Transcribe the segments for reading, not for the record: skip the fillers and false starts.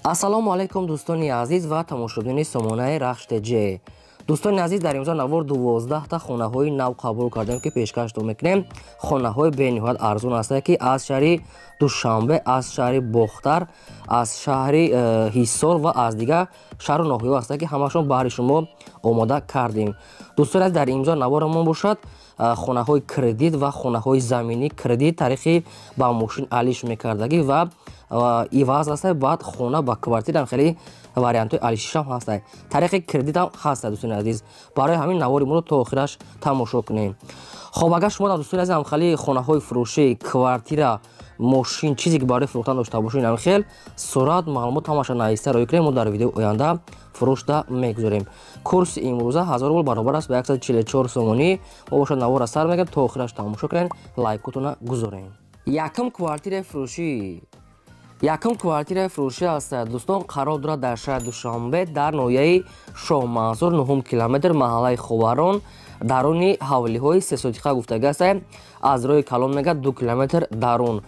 ассалому алайкум дӯстони азиз ва тамошобини сомонаи рахште ҷ. дӯстони азиз, дар имрӯза навор 12 хонаҳои нав қабул кардем ки пешкашдо мекунем. Хонаҳои бениҳоят арзон ҳастанд ки аз шаҳри Душанбе, аз шаҳри Бохтар, аз шаҳри Ҳисор ва аз дигар шаҳру ноҳияҳо ҳастанд ки ҳамаашон баҳри шумо омода кардем. дӯстони азиз, дар имрӯза наворамон бошад хонаҳои кредит ва хонаҳои заминӣ кредит тариқи ба мошин алиш мекардагӣ ва иваз ҳастад. Баъд хона ба квартира хеле вариантҳои алишишам ҳастанд. Тариқи кредит ҳам ҳастад. дӯстони азиз, барои ҳамин навори моро то охираш тамошо кунем. Хоб, агар шумо дӯстони азиз ҳамхели хонаҳои фурӯшӣ квартира мошин чизе ки барои фурӯхтан дошта бошед ҳамхел сурат маълумот ҳамаша нависта роя кунем. Мо дар видеои оянда фурӯшта мегузорем. курси имрӯза 1000 рубл баробар аст ба 144 сомонӣ. Мо бошад навора сар мегирем. То охираш тамошо кунем, лайкотона гузорем. Якум квартираи фурӯшӣ. Якум квартираи фурӯшӣ аст. дӯстон, қарор дорад дар шаҳри Душанбе дар ноҳияи Шоҳманзур 9 километр маҳаллаи Ховарон даруни ҳавлиҳои сесотиқа гуфтага аст. аз роҳи калон мегӯяд 2 километр дарун.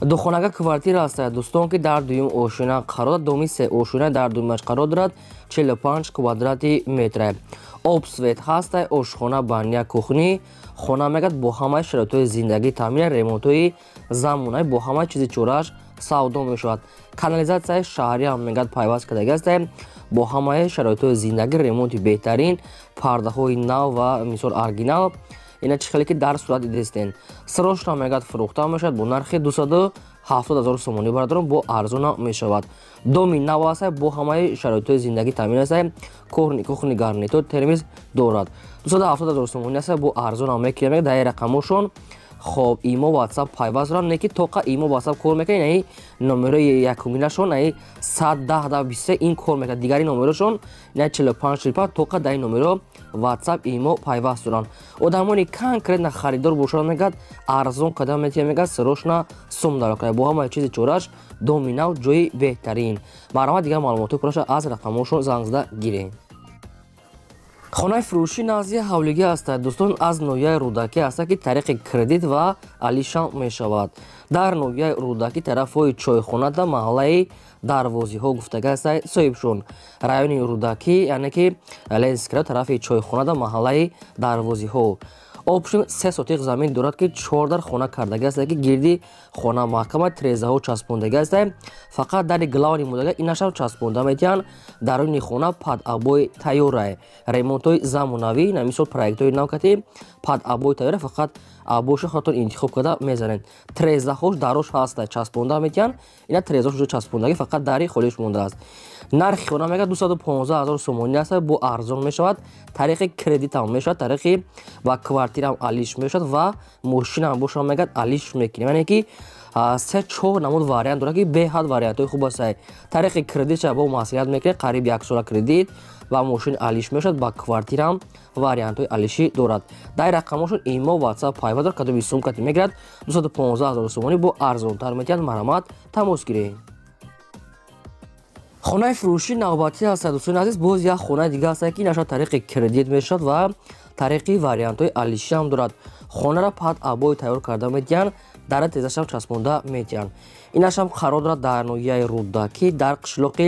духонага квартира аст дӯстон ки дар дуюм ошина қарор дорад. доми се ошина дар дуюмаш қарор дорад. 45 квадрати метр. обсвет ҳаст, ошхона, баня, кухни. хона мегӯяд бо ҳамаи шароитҳои зиндагӣ таъмин, ремонтҳои замонаӣ бо ҳамаи чизи чорааш савдо мешавад. канализатсияи шаҳрӣ ҳам мегӯяд пайваст кардагӣ аст бо ҳамаи шароитҳои зиндагӣ, ремонти беҳтарин, пардаҳои нав ва мисол оригинал. ина чӣ хеле ки дар сурат дидистен. срочно мегӯяд фурӯхта мешавад бо нархи 270 000 сомонӣ бародарон, бо арзона мешавад. доми нав аст, бо ҳамаи шароитҳои зиндагӣ таъмин аст. кухни гарнитур термиз дорад. 270 000 сомонӣ аст, бо арзона мекунем. дар рақамошон хоб имо ватсап пайваст дорам. не ки тоқа имо ватсап кор мекунад. ин номерои якуминашон 110-23 ин кор мекунад. дигари номерошон 45-45 тоқа дар ин номеро ватсап имо пайваст доранд. одамони конкретна харидор бошанд мегӯяд арзон кадан метавонад мегӯяд срочно сум даро кунад бо ҳамаи чизи чораш доми нав ҷои беҳтарин. барои дигар маълумоти пурраша аз рақамошон занг зада гирем. хонаи фурӯшӣ назди ҳавлигӣ аст. дӯстон, аз ноҳияи рӯдакӣ аст ки тариқи кредит ва алишам мешавад. дар ноҳияи рӯдакӣ тарафҳои чойхонада маҳаллаи дарвозиҳо гуфтага аст соҳибшон. райони рӯдакӣ яъне ки ленскра тарафи чойхонада маҳаллаи дарвозиҳо. обшин 3 сотиқ замин дорад ки 4 дар хона кардагӣ аст ки гирди хона маҳкама трезаҳо часпондагӣ аст. фақат дари главни мудага инашам часпонда метиҳанд. даруни хона падъабои тайёра, ремонтҳои замонавӣ, намисол проектҳои навкати падъабои тайёра, фақат абоши худтон интихоб карда мезанед. трезаҳош дарош ҳаст, часпонда метиҳанд. ина трезаҳош часпондагӣ, фақат дари холиш мондааст. нархи хона мегӯяд 215 000 сомонӣ аст, бо арзон мешавад. тариқи кредитам мешавад, тариқи ба квартирам алиш мешавад ва мошинам бошам мегӯяд алиш мекунем. яъне ки 3-4 намуд вариант дорад ки беҳад вариантҳои хуб аст. тариқи кредитша бо маслиҳат мекунем. қариб 1 сола кредит ба мошин алиш мешавад, ба квартирам вариантҳои алишӣ дорад. дар рақамошон имо ватсап пайваст дорад. кадоми сумкати мегӯяд 215 000 сомонӣ, бо арзонтар метиҳанд. марҳамат, тамос гиред. хонаи фурӯшӣ навбатӣ аст. дӯстони азиз, боз як хонаи дига аст ки наша тариқи кредит мешавад ва тариқи вариантҳои алишӣ ҳам дорад. хонара падъабои тайёр карда метиҳанд. дара тезашам часпонда метиҳанд. инашам қарор дорад дар ноҳияи рӯдакӣ дар қишлоқи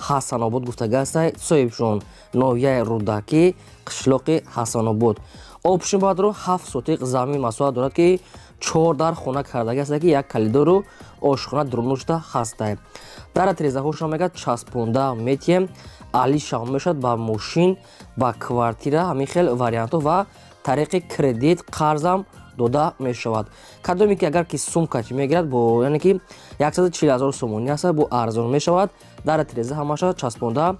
ҳасанобод гуфтага аст соҳибшон. ноҳияи рӯдакӣ қишлоқи ҳасанобод. обшин баъдро 7 сотиқ замин масоҳат дорад ки 4 дар хона кардагӣ аст ки як калидору ошхона дурнушта ҳаст. дар трезаҳошам мегӯяд часпонда метиҳем. алишам мешавад ба мошин, ба квартира, ҳамин хел вариантҳо ва тариқи кредит қарзам дода мешавад. кадоме ки агар ки сумкати мегирад бо яъне ки 140 000 сомонӣ аст, бо арзон мешавад. дар треза ҳамаша часпонда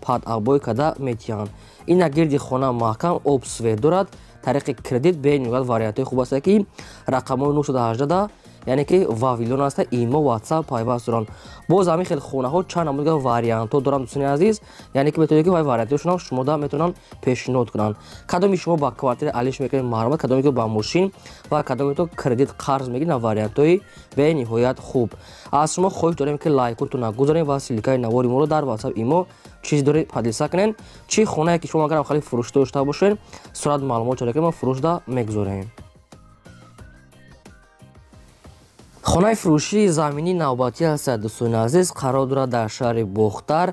падъабой када метиҳанд. ина гирди хона маҳкам обсвет дорад. тариқи кредит бениҳоят вариантҳои хуб аст ки рақамҳои 918 яъне ки вавилон аст. имо ватсап пайваст доранд. боз ҳамин хел хонаҳо чанд намудга вариантҳо доранд дӯстони азиз. яъне ки метавонед ки вариантҳошонам шумо да метавонанд пешниҳод кунанд. кадоми шумо ба квартира алиш мекунед марҳамат, кадоме ки ба мошин ва кадоме то кредит қарз мегиред на вариантҳои бениҳоят хуб. аз шумо хоҳиш дорем ки лайкотона гузоред ва силикаи навори моро дар ватсап имо чиз доред ҳадиса кунед. чӣ хонае ки шумо агарам хали фурӯшта дошта бошед сурат маълумот чора ки мо фурӯшда мегузорем. хонаи фурӯшии заминии навбатӣ ҳастад. дӯстони азиз, қарор дорад дар шаҳри бохтар,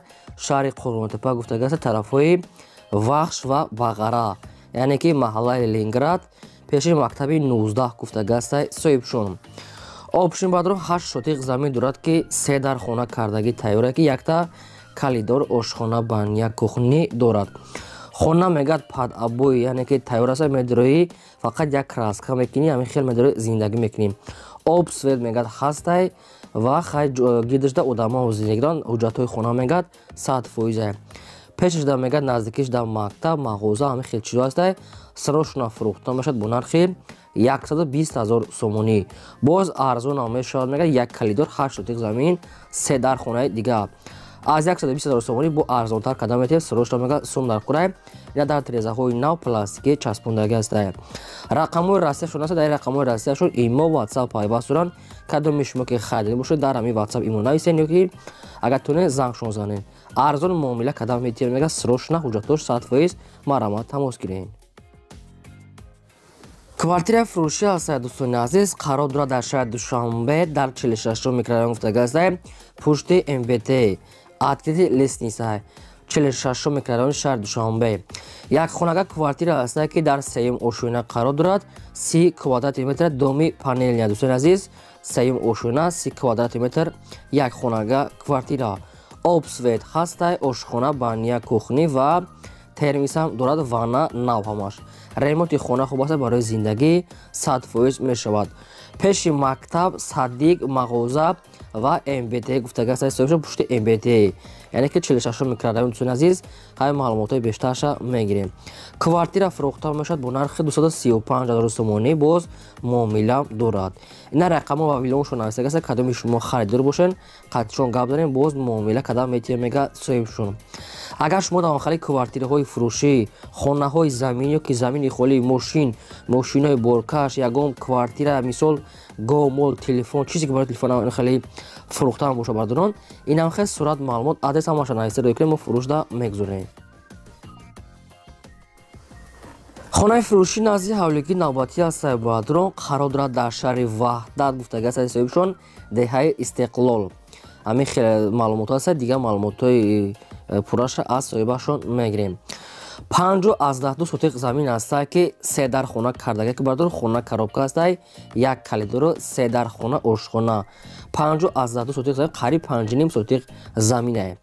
шаҳри қурбонтепа гуфта гаста, тарафҳои вахш ва бағара, яъне ки маҳаллаи Ленинград, пеши мактаби 19 гуфта гастаи соҳибшон. Обшинбадрон 8 сотиқ замин дорад, ки 3 дар хона кардагӣ тайёре, ки якта калидор ошхона баня кухнӣ дорад. хона мегӯяд падъаббои, яъне ки тайёр аст, медироӣ фақат як краска мекунӣ, ҳамин хел медироӣ зиндагӣ мекунӣ. об свет мегӯяд ҳастай ва гирдашда одамо зиндагидоран. ҳуҷҷатҳои хона мегӯяд 100%. пешаш да мегӯяд наздикиш да мактаб, мағоза, ҳамин хел чизо ҳастай. срочно фурӯхта мешавад бо нархи 120 000 сомонӣ. боз арзонам мешавад, мегӯяд як калидор 8 сотиқ замин, 3 дар хонаи дига. аз 120 000 сомонӣ бо арзонтар кардам метавонед. срочно мегӯяд сум дар қурай, ина дар тирезаҳои нав пластикӣ часпондагӣ ҳастай. рақамҳои растияшон аст. дар ин рақамҳои растияшон имо, ватсап пайваст доранд. кадоми шумо ки харидӣ бошед, дар ҳамин ватсап имо нависен, ё ки агар тонед зангшон занед. арзон муомила кардам метавонед. мегӯяд срочно ҳуҷҷатош 100% марамат тамос гиред. квартираи фурӯшӣ ҳастад. дӯстони азиз, қарор дорад дар шаҳри Душанбе, дар 46 микрорайон гуфта гастаи пушти МБТ открити лестница, 46 микрорайони шаҳри Душанбе. як хонага квартира ҳастад, ки дар сеюм ошӯина қарор дорад. 30 квадрати метр доми панелия. дӯстони азиз, сеюм ошӯина 30 квадрати метр як хонага квартира. об свет ҳастай, ошхона, баня, кухнӣ ва термисам дорад, ванна нав ҳамаш. ремонти хона хуб аст, барои зиндагӣ 100% мешавад. пеши мактаб, садик, мағоза ва МБТ гуфта гастаи соҳибшон пушти МБТ, яъне ки 46 микрорайон. дӯстони азиз, ҳамин маълумотои бештарша мегирем. квартира фурӯхта мешавад бо нархи 235 000 сомонӣ, боз муомила дорад. ина рақамҳо ва вилоншон нависта гаста, кадоми шумо харидор бошед, қатишон гап зарем, боз муомила кардам метавонед, мегӯяд соҳибшон. агар шумо дар охари квартираҳои фурӯшӣ, хонаҳои замин ё ки замини холӣ, мошинои боркаш, ягон квартира, мисол гов, мол, телефон, чизе ки барои телефон хеле фурӯхтан боша бардорон, инам хел сурат маълумот, адрес ҳамаша нависта дорем, ки мо фурӯшда мегузорем. хонаи фурӯшӣ назди ҳавлигии навбатӣ ҳастаи бадрон, қарор дорад дар шаҳри ваҳдат гуфта гастаи соҳибшон, деҳаи Истиқлол. ҳамин хеле маълумотҳо ҳастад, дигар маълумотҳои пурраша аз соҳибашон мегирем. 52 сотиқ замин ҳастай, ки 3 дар хона кардагӣ ки бардор, хона коробка ҳастай, як калидору 3 дар хона ошхона. 52 сотиқ замин, қариб 5.5 сотиқ заминае.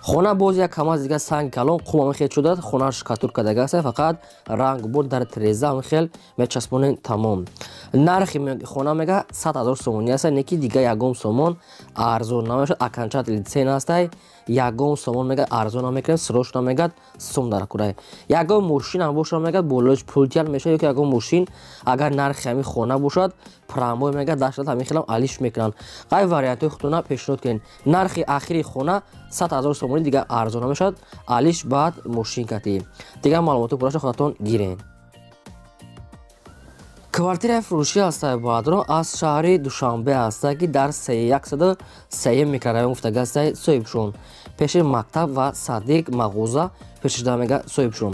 хона боз як кам аз дига санг калон қум ҳамин хел шуда, хона шкатур кардагӣ ҳастай, фақат ранг бор дар тиреза ҳамин хел мечаспонем тамом. нархи хона мега 100 000 сомонӣ ҳастай, не ки дига ягон сомон арзон намешавад. окончательный цена ҳастай, ягон сомон мега арзон намекунем, срочно мегӯяд сум дар қурай. ягон мошин ҳам бошад, мегӯяд болоиш пултиян мешавад, ё ки ягон мошин агар нархи ҳамин хона бошад, прамой мегӯяд дашт ҳамин хелам алиш мекунанд. қай вариантҳои худтона пешниҳод кунед. нархи ахири хона 100 000 сомонӣ, дига арзон намешавад, алиш баъд мошин катӣ. дигар маълумоти пурраша худатон гиред. квартираи фурӯшӣ ҳастаи баъдрон аз шаҳри Душанбе ҳастад, ки дар 103 микрорайон гуфта гастаи соҳибшон, пеши мактаб ва садик, мағоза пешашда мега соҳибшон.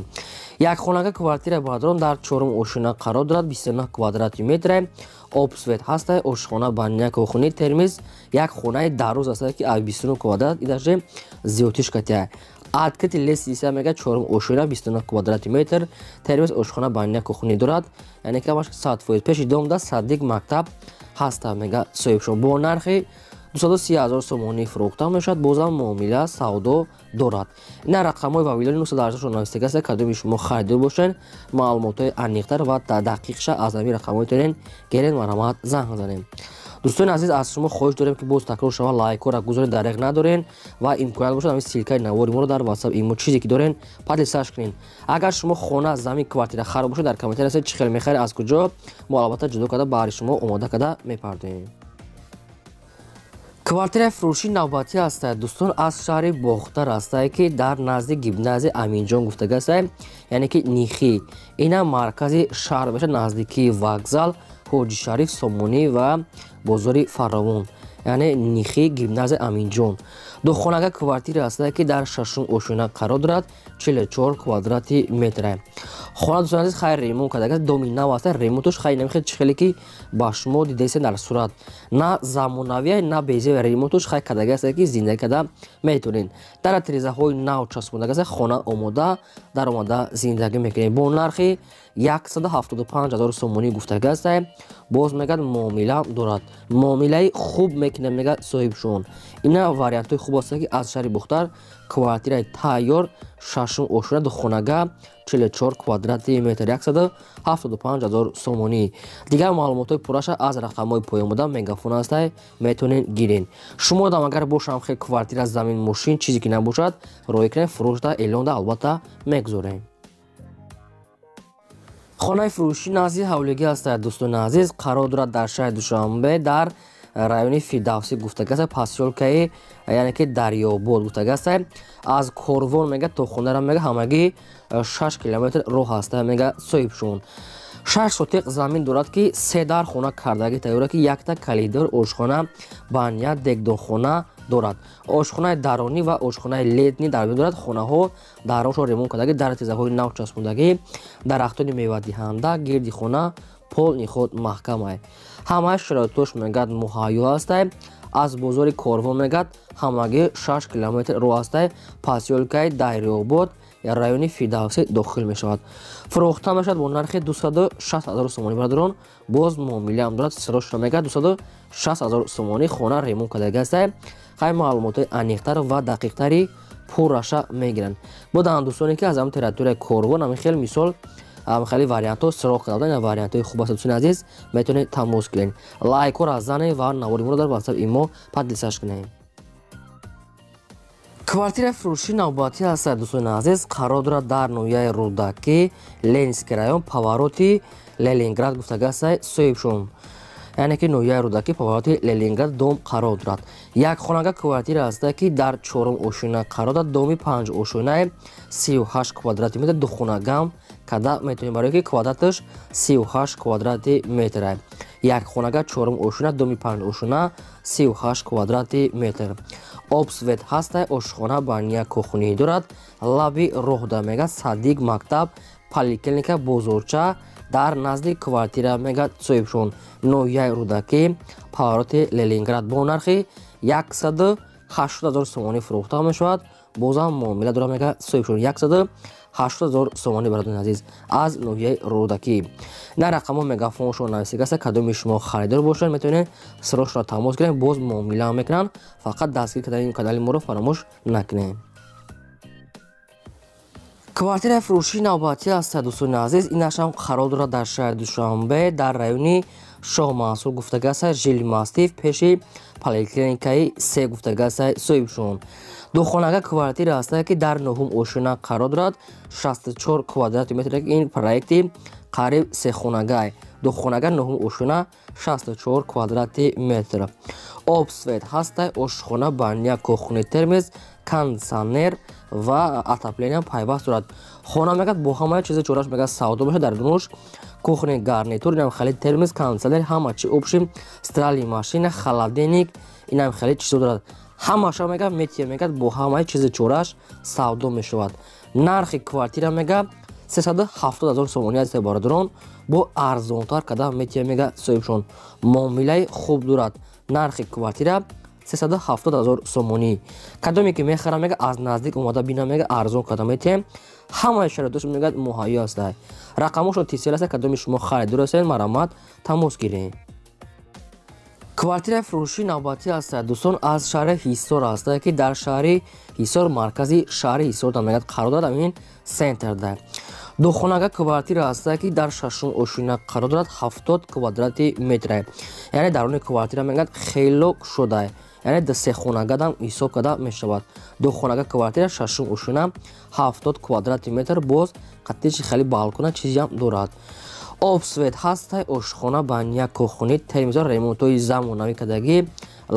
як хонага квартираи баъдрон дар 4 ошина қарор дорад, 29 квадрати метре, об свет ҳастай, ошхона, баня, кухнӣ, термис, як хонаи дарӯз ҳастад, ки 29 квадрат, идаже зиётиш катия. открити лестница мега 4 ошина, 29 квадрати метр, термис, ошхона, баня, кухнӣ дорад, яъне ки ҳамаш 100%. пеши домда садик, мактаб ҳаста мега соҳибшон, бо нархи 230 000 сомонӣ фурӯхта мешавад, бозам муомила савдо дорад. ина рақамҳои ва вилони нусадаршон нависта гаста, кадоми шумо харидор бошед, маълумотҳои аниқтар ва дақиқша аз ҳамин рақамҳои тонен гиред, марамат занг занем. дӯстони азиз, аз шумо хоҳиш дорем, ки боз такрор шава лайкҳоро гузоред, дареғ надорен ва имконият бошад ҳамин силкаи навори моро дар ватсап имо чизе ки дорен падисаш кунед. агар шумо хона, замин, квартира хароб бошад, дар комментар ҳастед чӣ хел мехаред, аз куҷо, мо албатта ҷудо карда баҳри шумо омода карда мепардоем. квартираи фурӯшии навбатӣ ҳастад, дӯстон, аз шаҳри бохтар ҳастад, ки дар назди гимназияи Аминҷон гуфта гастад, яъне ки нихӣ. ина маркази шаҳр мешавад, наздикии вокзал, ҳоҷи шариф, сомонӣ ва бозори фаровон, яъне нихӣ, гимназияи Аминҷон. духонага квартира ҳастае ки дар шашум ошина қарор дорад 44 квадрати метре. хона дӯстон азиз хайр ремонт карда доми нав аст ремонтуш хайр намехед чӣ хеле ки ба шумо дидасен дар сурат на замонавия на безе ремонтуш хайр кардаги аст ки зиндагӣ карда метавонед дар тирезаҳои нав часпондаги аст хона омода дар омада зиндагӣ мекунед бо нархи 175,000 сомонӣ гуфтага аст боз мегӯяд муомила дорад муомилаи хуб мекунад мегӯяд соҳибшон ина вариантҳои хуб аст ки аз шаҳри бухтар квартираи тайёр шашум ошуна духонага 44 квадрати метр 175,000 сомонӣ дигар маълумотҳои пурраша аз рақамҳои поёмода мегафон аст метавонед гиред шумо дам агар бошам хел квартира замин мошин чизе ки набошад роя кунед фурӯшда эълонда албатта мегузорем хонаи фурӯшӣ назди ҳавлигӣ аст дӯстони азиз қарор дорад дар шаҳри душанбе дар райони фирдавсӣ гуфтага аст посёлкаи яъне ки дарёбод гуфтага аст аз корвон мега то хонара мега ҳамагӣ 6 километр роҳ аст мега соҳибшон 6 сотиқ замин дорад ки 3 дар хона кардагӣ тайёра ки якта калидор ошхона баня дегдонхона дорад ошхонаи даронӣ ва ошхонаи летнӣ дар бин дорад хонаҳо дароншо ремонт кардагӣ дар тизаҳои нав часпондагӣ дарахтони мевадиҳанда гирди хона пол ниход маҳкамай ҳамаи шароитош мегӯяд муҳайё аст аз бозори корвон мегӯяд ҳамагӣ 6 километр роҳ аст посёлкаи дарёбод райони фирдавсӣ дохил мешавад фурӯхта мешавад бо нархи 260,000 сомонӣ бародарон боз муомилаам дорад сироша мегӯяд 260,000 сомонӣ хона ремонт кардаги аст хай маълумотҳои аниқтар ва дақиқтари пурраша мегиранд буданд дӯстоне ки аз ҳамин территорияи корвон ҳамин хел мисол хеле вариантҳо сироғ кардан вариантҳои хуб аст дӯстони азиз метавонед тамос кунед лайкҳо раззанед ва навори моро дар ватсап имо падлисаш кунед квартираи фурӯшӣ навбатӣ аст дӯстони азиз қарор дорад дар ноҳияи рӯдакӣ ленинский район повороти ленинград гуфтага аст соҳибшон яъне ки ноҳияи рӯдакӣ повороти ленинград дом қарор дорад якхонага квартира аст ки дар 4 ошина қарор дорад доми 5 ошинаи 38 квадрати метр духонагам када метавонед барое ки квадраташ 38 квадрати метр якхонага 4 ошина доми 5 ошина 38 квадрати метр обсвет ҳаст ошхона баня кухонӣ дорад лаби роҳ дар мегӯяд садик мактаб поликлиника бозорча дар назди квартира мегӯяд соҳибшон ноҳияи рӯдакӣ повороти ленинград бо нархи 180,000 сомонӣ фурӯхта мешавад бозам муомила дорад мегӯяд соҳибшон 180,000 сомонӣ бародарони азиз аз ноҳияи рӯдакӣ на рақамҳо мегафоншон нависида аст кадоми шумо харидор бошед метавонед сирошро тамос гиред боз муомила мекунанд фақат дастгирӣ кардани канали моро фаромӯш накунед квартираи фурӯшии навбатӣ аст дӯстони азиз инашам қарор дорад дар шаҳри душанбе дар райони шоҳ мансур гуфтага аст жили мастиф пеши поликлиникаи се гуфтага аст соҳибшон духонага квартира аст ки дар 9 ошина қарор дорад 64 квадрати метр ин проекти қариб сехонагай духонага 9 ошина 64 квадрати метр обсвет ҳаст ошхона баня кухони термиз кондитсионер ва отоплениям пайваст дорад хона мегӯяд бо ҳамаи чизи чораш мегӯяд савдо мешавад дар дунош кухони гарнитур инам хеле термиз кондитсионер ҳама чи обши стиральни машина холодильник инам хеле чизо дорад ҳамаша мегӯяд метия мегӯяд бо ҳамаи чизи чораш савдо мешавад нархи квартира мегӯяд 370,000 сомонӣ аст бародарон бо арзонтар када метия мегӯяд соҳибшон муомилаи хуб дорад нархи квартира 370,000 сомонӣ кадоме ки мехарам мега аз наздик омада бина мега арзон када метиҳем ҳамаи шароитош мегӯяд муҳайё аст рақамошо тисел аст кадоми шумо харидор ҳастед марамат тамос гиред квартираи фурӯшии навбатӣ аст дӯстон аз шаҳри ҳисор аст ки дар шаҳри ҳисор маркази шаҳри ҳисор мегӯяд қарор дорад амин сентрда духонага квартира аст ки дар 6 ошина қарор дорад 70 квадрати метр яъне дарони квартира мегӯяд хело кушода яъне дасехонагадам ҳисоб када мешавад духонага квартира 6 ошина 70 квадрати метр боз қаттиши хеле балкона чизиам дорад обсвет ҳаст ошхона баня кухонӣ термизор ремонтҳои замонавӣ кардагӣ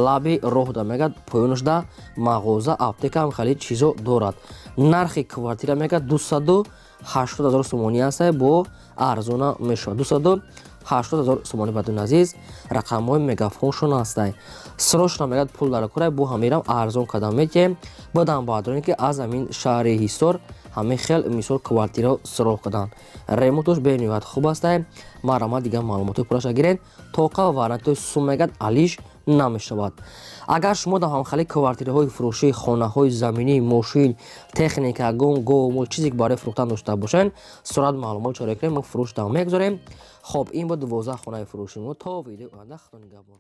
лаби роҳ дар мегӯяд поёнашда мағоза аптекам хеле чизо дорад нархи квартира мегӯяд 280,000 сомонӣ аст бо арзона мешавад 280,000 сомонӣ бародарони азиз рақамҳои мегафоншон астай срочно мегӯяд пул дар кора бо ҳамирам арзон кардам ки баъдан баъдроне ки аз ҳамин шаҳри ҳисор ҳамин хел мисол квартира суроғ карданд ремонтош бениҳоят хуб астай марама дигар маълумоти пурраша гиред тоқа ва варантои суммагад алиш намешавад агар шумо дар ҳамхали квартираҳои фурӯшӣ хонаҳои заминӣ мошин техника гом чизе ки барои фурӯхтан дошта бошед сурат маълумот чоро кунед мо фурӯш там мегузорем хоб ин ба 12 хонаи фурӯши мо то видеои оянда худо нигаҳбон.